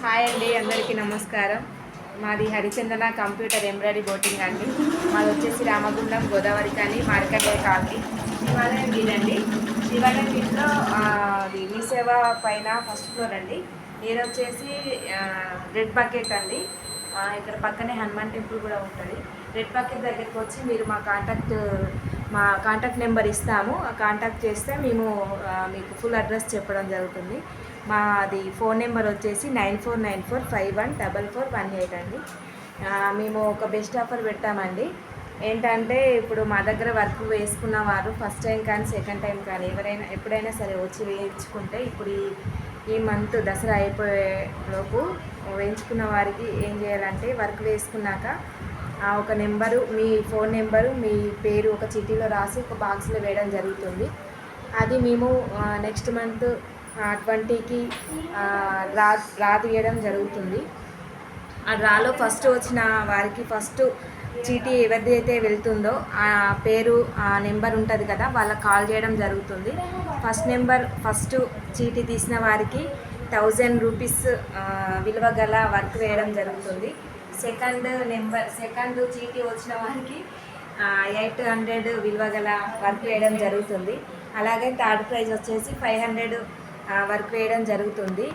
Hi అండి, అందరికీ నమస్కారం. మాది హరిచందన కంప్యూటర్ ఎంబ్రాయిడరీ బోటింగ్ అండి. మాది వచ్చేసి రామగుండం గోదావరి కానీ మార్కెట్ కాలనీ శివాలయం వీధండి. శివాలయం వీధిలో అది మీ సేవ పైన ఫస్ట్ ఫ్లోర్ అండి. నేను వచ్చేసి రెడ్ బకెట్ అండి. ఇక్కడ పక్కనే హనుమాన్ టెంపుల్ కూడా ఉంటుంది. రెడ్ బకెట్ దగ్గరికి వచ్చి మీరు మా కాంటాక్ట్ నెంబర్ ఇస్తాము. కాంటాక్ట్ చేస్తే మేము మీకు ఫుల్ అడ్రస్ చెప్పడం జరుగుతుంది. మాది ఫోన్ నెంబర్ వచ్చేసి 9494514418 అండి. మేము ఒక బెస్ట్ ఆఫర్ పెట్టామండి. ఏంటంటే ఇప్పుడు మా దగ్గర వర్క్ వేసుకున్న వారు ఫస్ట్ టైం కానీ సెకండ్ టైం కానీ ఎప్పుడైనా సరే వచ్చి వేయించుకుంటే ఇప్పుడు ఈ మంత్ దసరా అయిపోయేలోపు వేయించుకున్న వారికి ఏం చేయాలంటే వర్క్ వేసుకున్నాక ఒక నెంబరు, మీ ఫోన్ నెంబరు, మీ పేరు ఒక చీటీలో రాసి ఒక బాక్స్లో వేయడం జరుగుతుంది. అది మేము నెక్స్ట్ మంత్ 20కి డ్రా తీయడం జరుగుతుంది. ఆ డ్రాలో ఫస్ట్ వచ్చిన వారికి ఫస్ట్ చీటీ ఎవరిదైతే వెళ్తుందో ఆ పేరు, ఆ నెంబర్ ఉంటుంది కదా, వాళ్ళకి కాల్ చేయడం జరుగుతుంది. ఫస్ట్ చీటీ తీసిన వారికి 1000 రూపీస్ విలువ గల వర్క్ వేయడం జరుగుతుంది. సెకండ్ చీటీ వచ్చిన వారికి 800 విలువ గల వర్క్ వేయడం జరుగుతుంది. అలాగే థర్డ్ ప్రైజ్ వచ్చేసి 500 వర్క్ వేయడం జరుగుతుంది.